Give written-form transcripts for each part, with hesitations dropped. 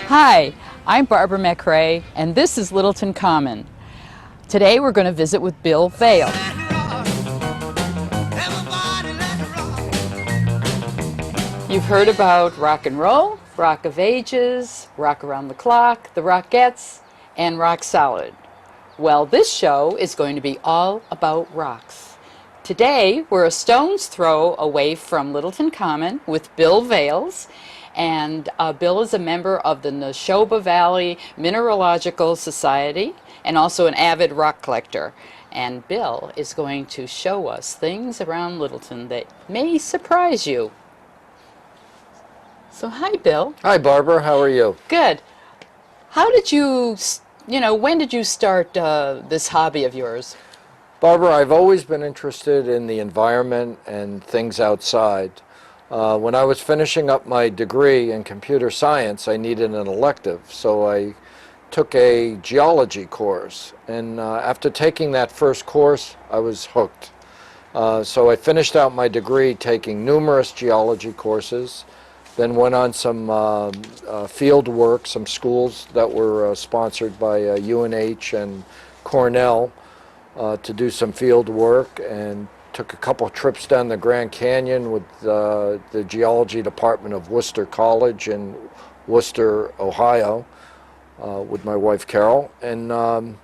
Hi, I'm Barbara McRae, and this is Littleton Common. Today we're going to visit with Bill Vales. You've heard about rock and roll, rock of ages, rock around the clock, the Rockettes, and rock solid. Well, this show is going to be all about rocks. Today we're a stone's throw away from Littleton Common with Bill Vales. And Bill is a member of the Nashoba Valley Mineral Society and also an avid rock collector. And Bill is going to show us things around Littleton that may surprise you. So hi, Bill. Hi, Barbara. How are you? Good. How did you, when did you start this hobby of yours? Barbara, I've always been interested in the environment and things outside. When I was finishing up my degree in computer science, I needed an elective, so I took a geology course. And after taking that first course, I was hooked. So I finished out my degree taking numerous geology courses, then went on some field work, some schools that were sponsored by UNH and Cornell to do some field work, and took a couple trips down the Grand Canyon with the geology department of Worcester College in Worcester, Ohio, with my wife Carol, and I'm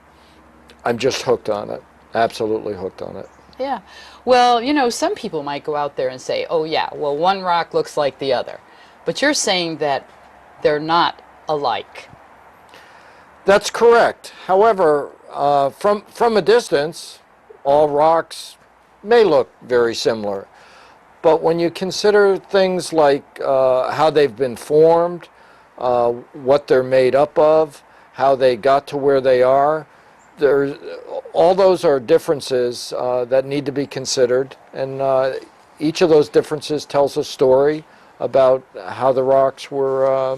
just hooked on it, absolutely hooked on it. Yeah, well, some people might go out there and say, oh yeah, well, one rock looks like the other, but you're saying that they're not alike. That's correct. However, from a distance, all rocks may look very similar, but when you consider things like how they've been formed, what they're made up of, how they got to where they are, all those are differences that need to be considered, and each of those differences tells a story about how the rocks were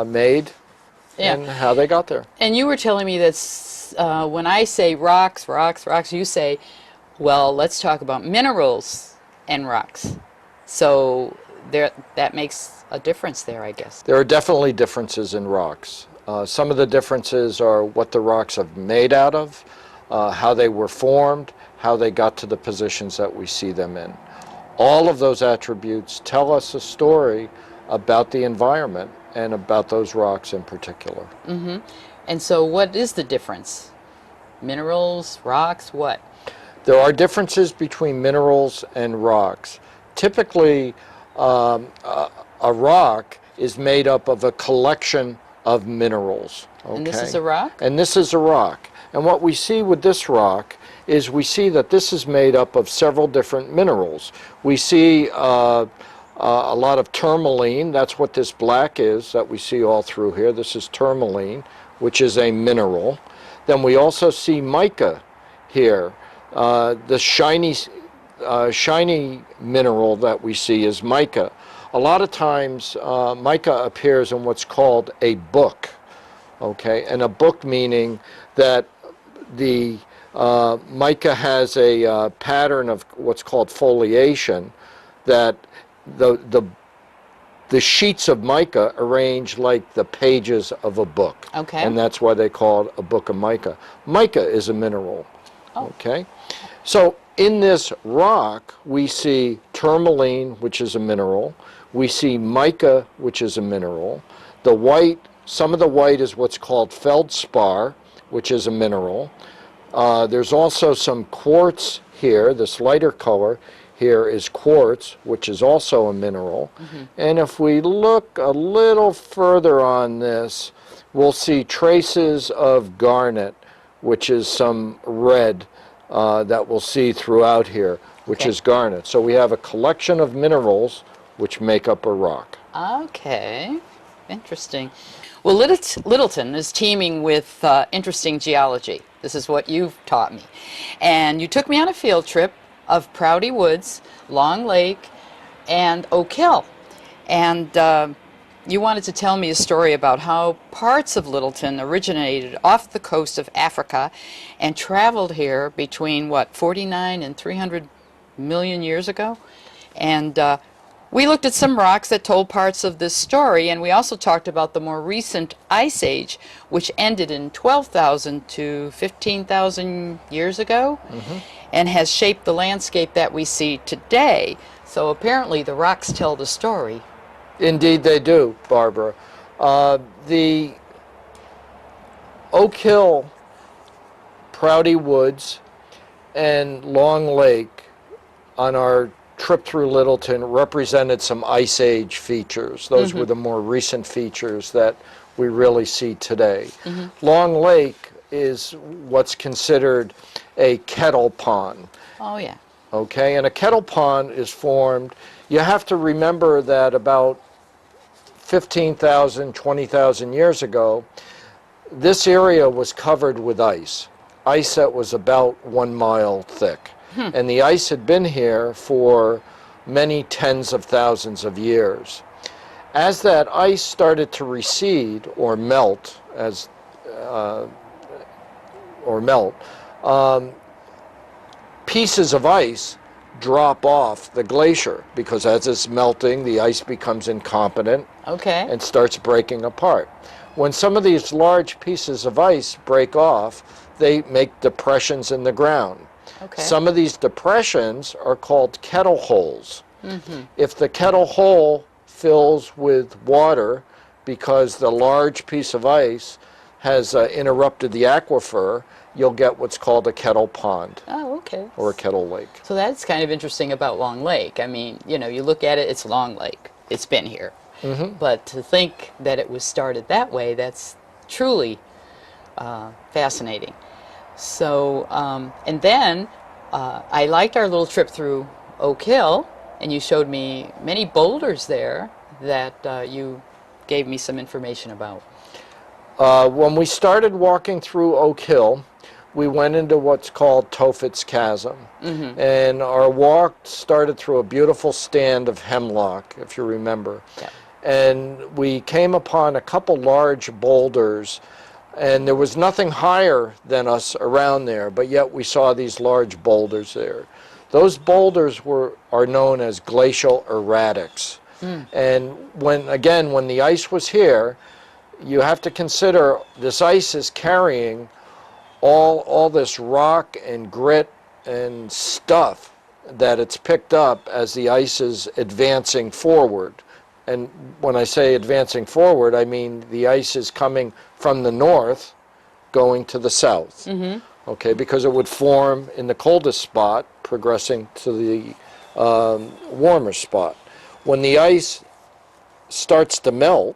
made. Yeah. And how they got there. And you were telling me that when I say rocks, you say, well, let's talk about minerals and rocks. So that makes a difference there, I guess. There are definitely differences in rocks. Some of the differences are what the rocks are made out of, how they were formed, how they got to the positions that we see them in. All of those attributes tell us a story about the environment and about those rocks in particular. Mm-hmm. And so what is the difference? Minerals, rocks, what? There are differences between minerals and rocks. Typically, a rock is made up of a collection of minerals. Okay? And this is a rock? And this is a rock. And what we see with this rock is we see that this is made up of several different minerals. We see a lot of tourmaline. That's what this black is that we see all through here. This is tourmaline, which is a mineral. Then we also see mica here. The shiny mineral that we see is mica. A lot of times mica appears in what's called a book, okay? And a book meaning that the mica has a pattern of what's called foliation, that the sheets of mica arranged like the pages of a book. Okay. And that's why they call it a book of mica. Mica is a mineral. Oh. Okay. So in this rock, we see tourmaline, which is a mineral. We see mica, which is a mineral. The white, some of the white is what's called feldspar, which is a mineral. There's also some quartz here, this lighter color. Here is quartz, which is also a mineral. Mm-hmm. And if we look a little further on this, we'll see traces of garnet, which is some red that we'll see throughout here, which is garnet. So we have a collection of minerals which make up a rock. Okay, interesting. Well, Littleton is teeming with interesting geology. This is what you've taught me. And you took me on a field trip of Prouty Woods, Long Lake, and Oak Hill. And you wanted to tell me a story about how parts of Littleton originated off the coast of Africa and traveled here between, 49 and 300 million years ago? And We looked at some rocks that told parts of this story, and we also talked about the more recent Ice Age, which ended in 12,000 to 15,000 years ago, and has shaped the landscape that we see today. So apparently the rocks tell the story. Indeed they do, Barbara. The Oak Hill, Prouty Woods, and Long Lake on our trip through Littleton represented some Ice Age features. Those were the more recent features that we really see today. Long Lake is what's considered a kettle pond. Oh, yeah. Okay, and a kettle pond is formed. You have to remember that about 15,000, 20,000 years ago, this area was covered with ice. Ice that was about 1 mile thick. And the ice had been here for many tens of thousands of years. As that ice started to recede or melt, pieces of ice drop off the glacier because as it's melting, the ice becomes incompetent and starts breaking apart. When some of these large pieces of ice break off, they make depressions in the ground. Some of these depressions are called kettle holes. If the kettle hole fills with water because the large piece of ice has interrupted the aquifer, you'll get what's called a kettle pond. Oh, okay. Or a kettle lake. So that's kind of interesting about Long Lake. I mean, you know, you look at it, it's Long Lake. It's been here. But to think that it was started that way, that's truly fascinating. So, and then I liked our little trip through Oak Hill, and you showed me many boulders there that you gave me some information about. When we started walking through Oak Hill, we went into what's called Tophet's Chasm. And our walk started through a beautiful stand of hemlock, if you remember. And we came upon a couple large boulders, and there was nothing higher than us around there, but yet we saw these large boulders there. Those boulders are known as glacial erratics. And when the ice was here, you have to consider this ice is carrying all this rock and grit and stuff that it's picked up as the ice is advancing forward. And when I say advancing forward, I mean the ice is coming from the north going to the south. Okay, because it would form in the coldest spot, progressing to the warmer spot. When the ice starts to melt,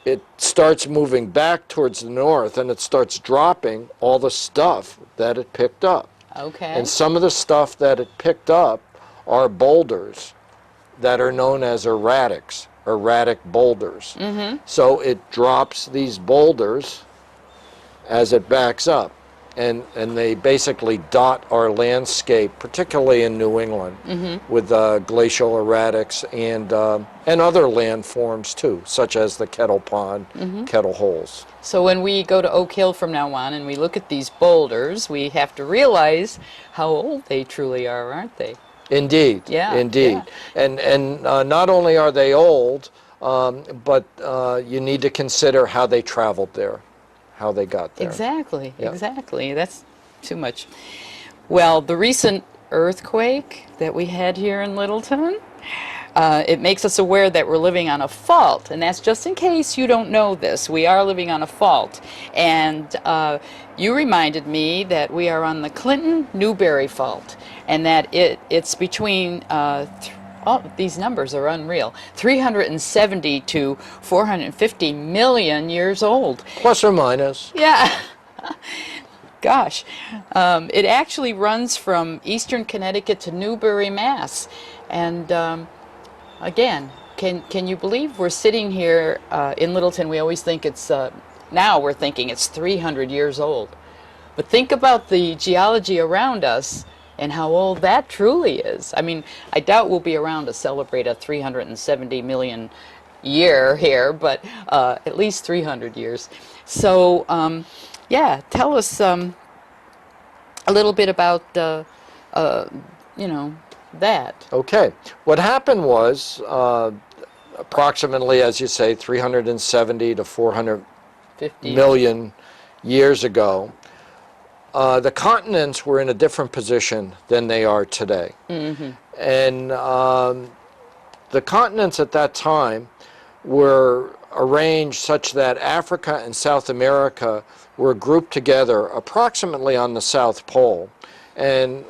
it starts moving back towards the north, and it starts dropping all the stuff that it picked up. And some of the stuff that it picked up are boulders that are known as erratics, erratic boulders. So it drops these boulders as it backs up, and they basically dot our landscape, particularly in New England, with glacial erratics and other landforms too, such as the kettle pond, kettle holes. So when we go to Oak Hill from now on and we look at these boulders, we have to realize how old they truly are, aren't they? Indeed, indeed. And not only are they old, but you need to consider how they traveled there, how they got there. Exactly, exactly. That's too much. Well, the recent earthquake that we had here in Littleton, it makes us aware that we're living on a fault, and that's just in case you don't know this. We are living on a fault, and you reminded me that we are on the Clinton-Newberry fault, and that it's between, these numbers are unreal, 370 to 450 million years old. Plus or minus. Yeah. Gosh. It actually runs from eastern Connecticut to Newbury, Mass. And again, can you believe we're sitting here in Littleton? We always think it's, now we're thinking it's 300 years old. But think about the geology around us and how old that truly is. I mean, I doubt we'll be around to celebrate a 370 million year here, but at least 300 years. So, yeah, tell us a little bit about, you know, that. Okay. What happened was, approximately, as you say, 370 to 400 50. million years ago, the continents were in a different position than they are today. And the continents at that time were arranged such that Africa and South America were grouped together approximately on the South Pole. And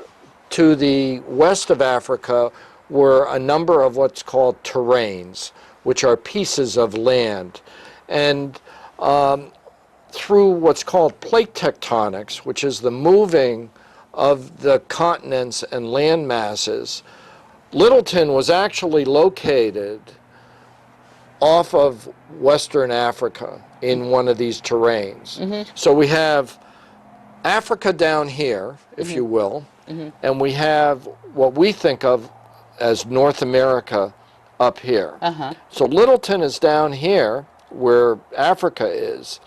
to the west of Africa were a number of what's called terrains, which are pieces of land. And through what's called plate tectonics, which is the moving of the continents and land masses, Littleton was actually located off of Western Africa in one of these terrains. So we have Africa down here, if you will, and we have what we think of as North America up here. So Littleton is down here where Africa is.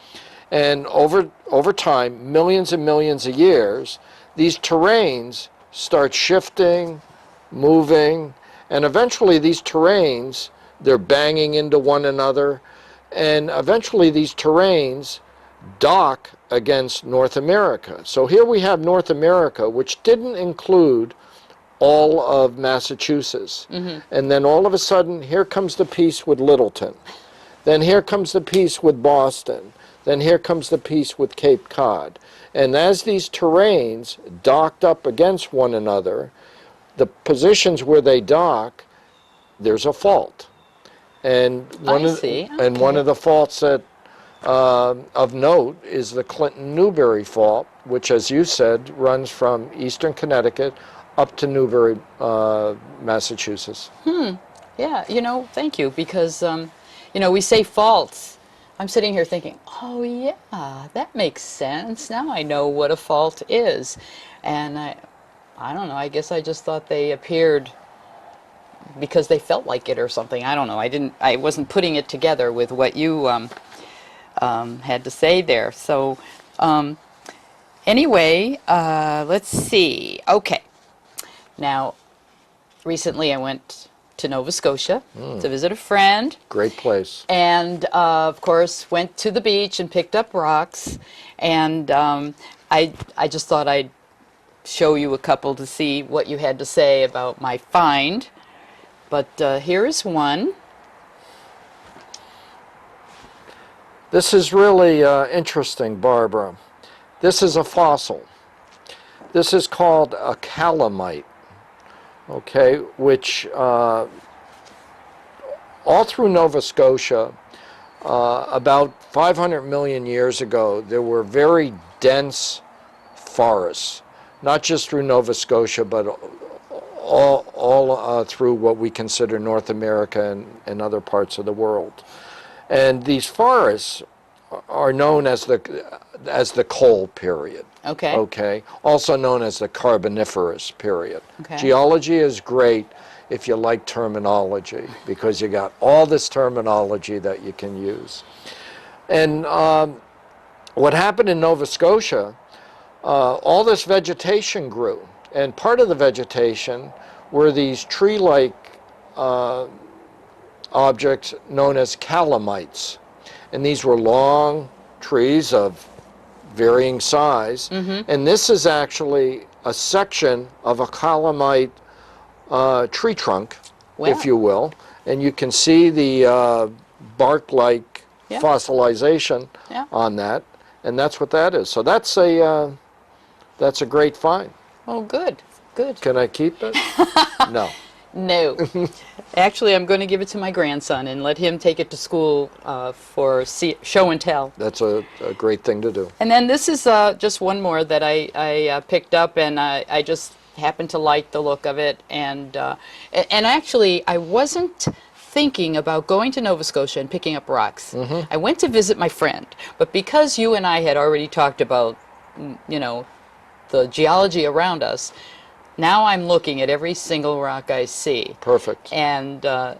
And over time, millions and millions of years, these terrains start shifting, moving, and eventually these terrains, they're banging into one another, and eventually these terrains dock against North America. So here we have North America, which didn't include all of Massachusetts. And then all of a sudden, here comes the piece with Littleton. Then here comes the piece with Boston. Then here comes the piece with Cape Cod. And as these terrains docked up against one another, the positions where they dock, there's a fault. And one of the faults that of note is the Clinton-Newberry fault, which, as you said, runs from eastern Connecticut up to Newberry, Massachusetts. Yeah, thank you, because, we say faults. I'm sitting here thinking, oh yeah, that makes sense. Now I know what a fault is. And I don't know, I guess I just thought they appeared because they felt like it or something. I don't know. I wasn't putting it together with what you had to say there. So anyway, let's see. Okay. Now, recently I went to Nova Scotia to visit a friend. Great place. And, of course, went to the beach and picked up rocks. And I just thought I'd show you a couple to see what you had to say about my find. But here is one. This is really interesting, Barbara. This is a fossil. This is called a calamite, okay, which all through Nova Scotia, about 500 million years ago, there were very dense forests, not just through Nova Scotia, but all through what we consider North America and other parts of the world. And these forests are known as the coal period. Okay. Okay. Also known as the Carboniferous period. Okay. Geology is great if you like terminology, because you got all this terminology that you can use. And what happened in Nova Scotia, all this vegetation grew. And part of the vegetation were these tree-like objects known as calamites. And these were long trees of varying size. And this is actually a section of a calamite tree trunk, if you will. And you can see the bark-like fossilization on that. And that's what that is. So that's a great find. Oh, good, good. Can I keep it? No. No. Actually, I'm going to give it to my grandson and let him take it to school for show and tell. That's a great thing to do. And then this is just one more that I picked up, and I just happened to like the look of it. And actually, I wasn't thinking about going to Nova Scotia and picking up rocks. I went to visit my friend, but because you and I had already talked about, the geology around us, now I'm looking at every single rock I see. Perfect. And, of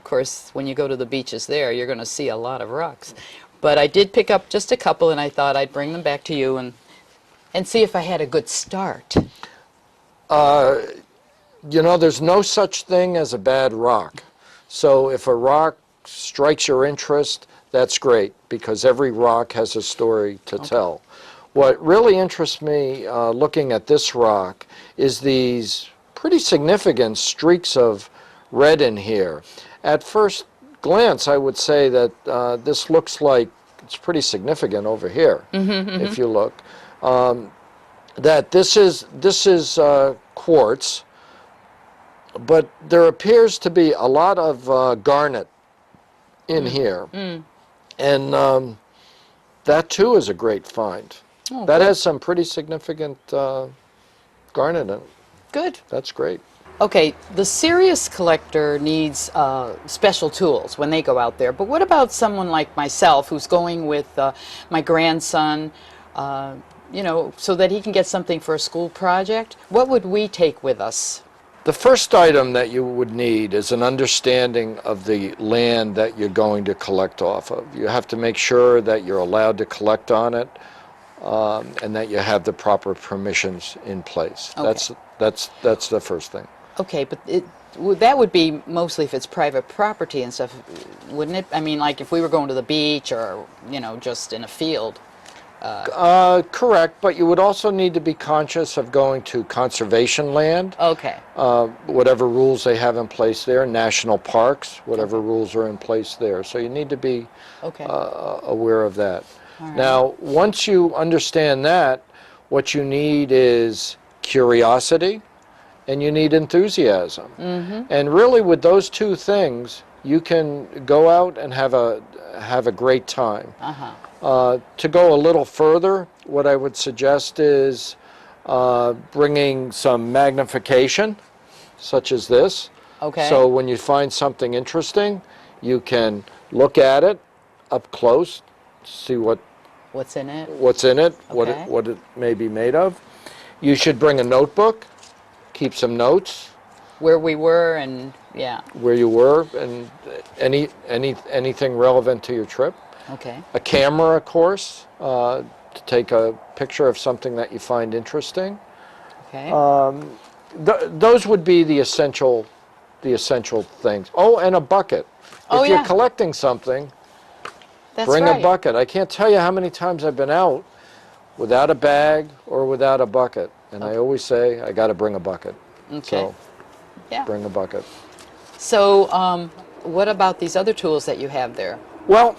course, when you go to the beaches there, you're going to see a lot of rocks. But I did pick up just a couple, and I thought I'd bring them back to you and see if I had a good start. You know, there's no such thing as a bad rock. So if a rock strikes your interest, that's great, because every rock has a story to tell. What really interests me looking at this rock is these pretty significant streaks of red in here. At first glance, I would say that this looks like it's pretty significant over here, if you look. That this is quartz, but there appears to be a lot of garnet in here. And that too is a great find. Oh, that good. has some pretty significant garnet in it. Good. That's great. Okay, the serious collector needs special tools when they go out there. But what about someone like myself who's going with my grandson, you know, so that he can get something for a school project? What would we take with us? The first item that you would need is an understanding of the land that you're going to collect off of. You have to make sure that you're allowed to collect on it, and that you have the proper permissions in place. Okay. That's the first thing. Okay, but that would be mostly if it's private property and stuff, wouldn't it? I mean, like if we were going to the beach or, you know, just in a field. Correct, but you would also need to be conscious of going to conservation land. Okay. Whatever rules they have in place there, national parks, whatever rules are in place there. So you need to be aware of that. Right. Now, once you understand that, what you need is curiosity and you need enthusiasm. And really with those two things, you can go out and have a great time. To go a little further, what I would suggest is bringing some magnification, such as this. Okay. So when you find something interesting, you can look at it up close, see what's in it, what it may be made of. You should bring a notebook, keep some notes. where we were, and Where you were, and anything relevant to your trip. Okay. A camera, of course, to take a picture of something that you find interesting. Okay. Those would be the essential things. Oh, and a bucket. Oh, If you're yeah. collecting something, That's bring right. a bucket. I can't tell you how many times I've been out without a bag or without a bucket, and I always say I got to bring a bucket. Okay. So Yeah. bring a bucket. So, what about these other tools that you have there? Well,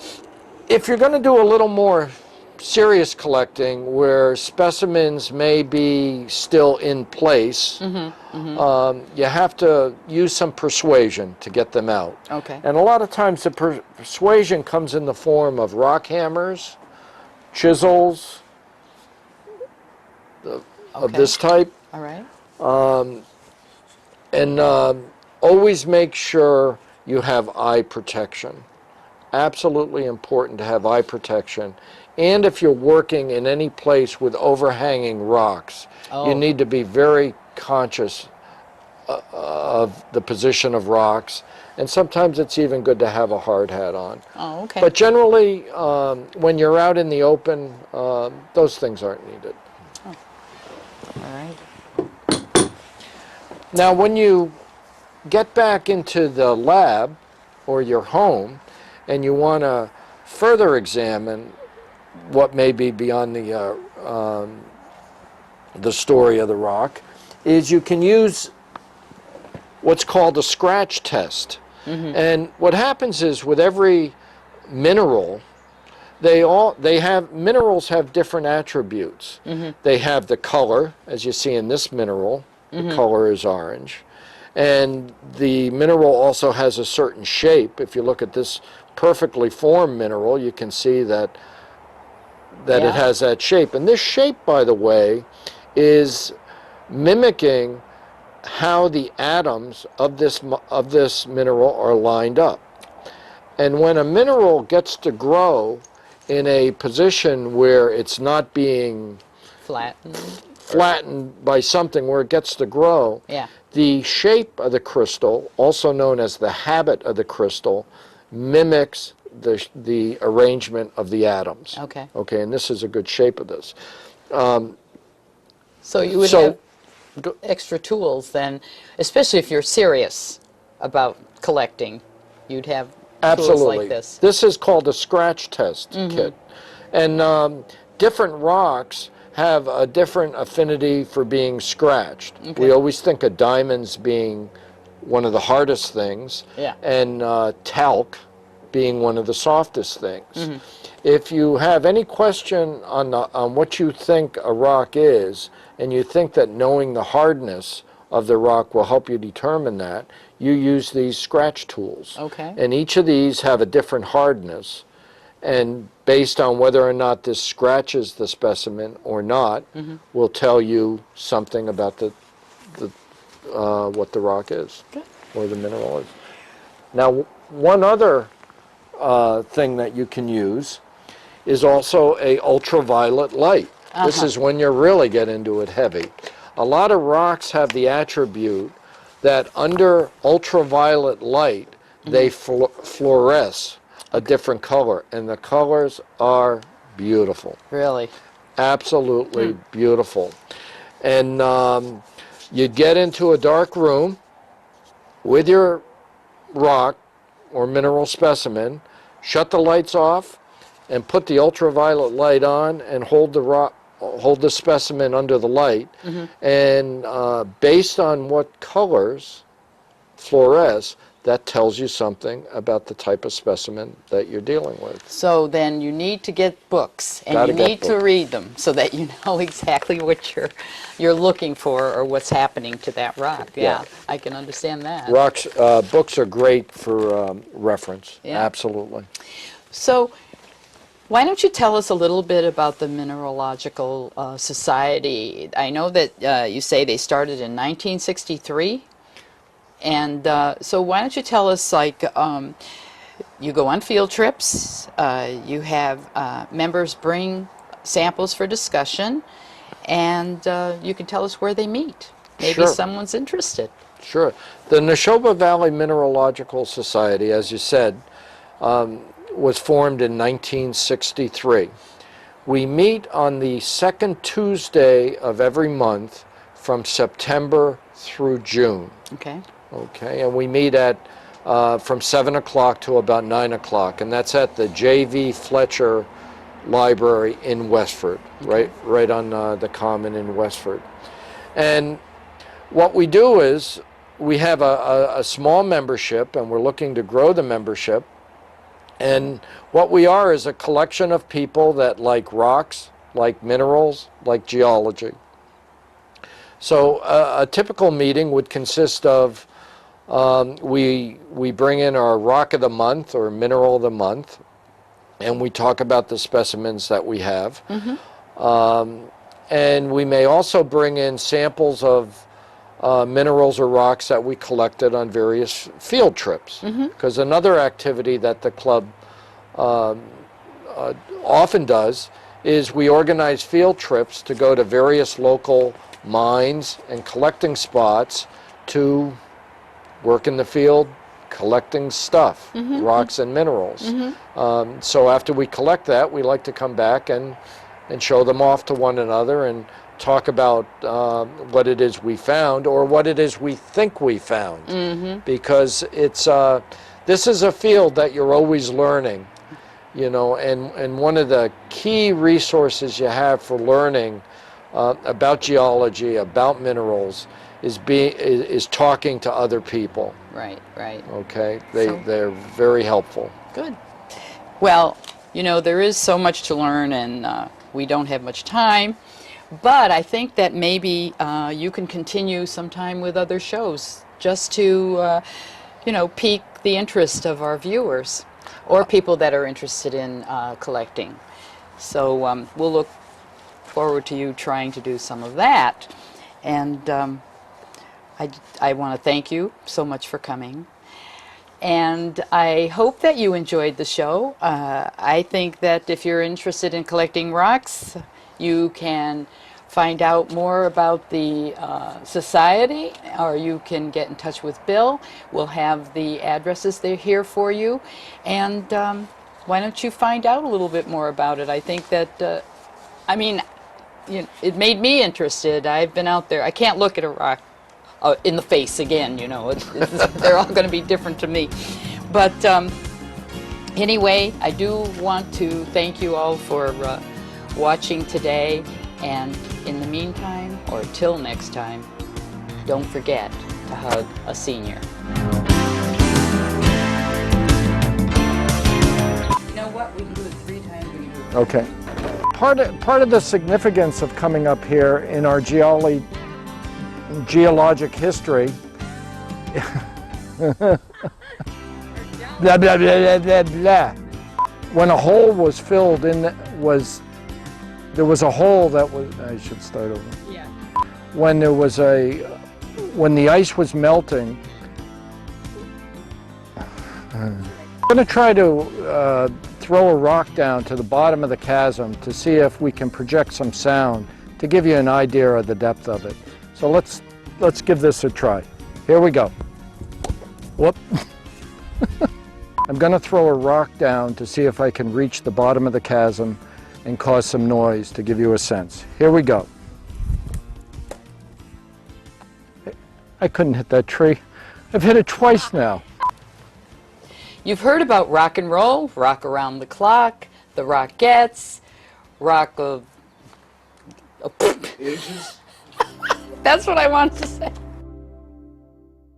if you're going to do a little more serious collecting where specimens may be still in place, you have to use some persuasion to get them out. Okay. And a lot of times the persuasion comes in the form of rock hammers, chisels of this type. All right. And always make sure you have eye protection. Absolutely important to have eye protection. And if you're working in any place with overhanging rocks, you need to be very conscious of the position of rocks. And sometimes it's even good to have a hard hat on. Oh, okay. But generally, when you're out in the open, those things aren't needed. All right. Now, when you get back into the lab or your home, and you want to further examine what may be beyond the story of the rock, is you can use what's called a scratch test. And what happens is with every mineral, minerals have different attributes. They have the color, as you see in this mineral, the color is orange. And the mineral also has a certain shape. If you look at this perfectly formed mineral, you can see that it has that shape. And this shape, by the way, is mimicking how the atoms of this mineral are lined up. And when a mineral gets to grow in a position where it's not being flattened by something, where it gets to grow, the shape of the crystal, also known as the habit of the crystal, mimics the arrangement of the atoms. Okay. Okay, and this is a good shape of this. So you would have extra tools, then, especially if you're serious about collecting, you'd have tools like Absolutely. this. This is called a scratch test kit. And different rocks have a different affinity for being scratched. Okay. We always think of diamonds being one of the hardest things, Yeah. and talc being one of the softest things. If you have any question on what you think a rock is, and you think that knowing the hardness of the rock will help you determine that, you use these scratch tools. Okay. And each of these have a different hardness, and based on whether or not this scratches the specimen or not, will tell you something about what the rock is, or the mineral is. Now, one other thing that you can use is also a ultraviolet light. This is when you really get into it heavy. A lot of rocks have the attribute that under ultraviolet light, they fluoresce a different color, and the colors are beautiful. Really? Absolutely beautiful. And you get into a dark room with your rock or mineral specimen, shut the lights off, and put the ultraviolet light on, and hold the specimen under the light. And based on what colors fluoresce, that tells you something about the type of specimen that you're dealing with. So then you need to get books, and Gotta you get need to read them so that you know exactly what you're looking for or what's happening to that rock. Yeah, I can understand that. Rocks, books are great for reference. Yeah. Absolutely. So why don't you tell us a little bit about the Mineralogical Society? I know that you say they started in 1963. And so why don't you tell us, like, you go on field trips, you have members bring samples for discussion, and you can tell us where they meet. Maybe Sure. someone's interested. Sure. The Nashoba Valley Mineralogical Society, as you said, was formed in 1963. We meet on the second Tuesday of every month from September through June. Okay. Okay, and we meet at from 7 o'clock to about 9 o'clock, and that's at the J.V. Fletcher Library in Westford, right on the Common in Westford. And what we do is we have a small membership, and we're looking to grow the membership. And what we are is a collection of people that like rocks, like minerals, like geology. So a typical meeting would consist of we bring in our rock of the month or mineral of the month, and we talk about the specimens that we have. And we may also bring in samples of minerals or rocks that we collected on various field trips. Because another activity that the club often does is we organize field trips to go to various local mines and collecting spots to work in the field collecting stuff, rocks and minerals. So after we collect that, we like to come back and show them off to one another and talk about what it is we found or what it is we think we found. Because it's this is a field that you're always learning, you know, and one of the key resources you have for learning about geology, about minerals, is talking to other people. Right, right. Okay, they're very helpful. Good. Well, you know, there is so much to learn, and we don't have much time. But I think that maybe you can continue sometime with other shows just to, you know, pique the interest of our viewers or people that are interested in collecting. So we'll look forward to you trying to do some of that. And I want to thank you so much for coming. And I hope that you enjoyed the show. I think that if you're interested in collecting rocks, you can find out more about the society, or you can get in touch with Bill. We'll have the addresses there here for you. And why don't you find out a little bit more about it? I think that, I mean, it made me interested. I've been out there. I can't look at a rock in the face again, they're all going to be different to me. But anyway, I do want to thank you all for watching today. And in the meantime, or till next time, don't forget to hug a senior. You know what? We can do it 3 times. We can do it Okay. Part of the significance of coming up here in our geologic history blah, blah, blah, blah, blah, blah. When a hole was filled in, there was a hole that was, I should start over. Yeah. When the ice was melting, I'm going to try to throw a rock down to the bottom of the chasm to see if we can project some sound to give you an idea of the depth of it. So let's give this a try. Here we go. Whoop. I'm going to throw a rock down to see if I can reach the bottom of the chasm and cause some noise to give you a sense. Here we go. I couldn't hit that tree. I've hit it twice now. You've heard about rock and roll, rock around the clock, the Rockettes, rock of... Ages? That's what I wanted to say.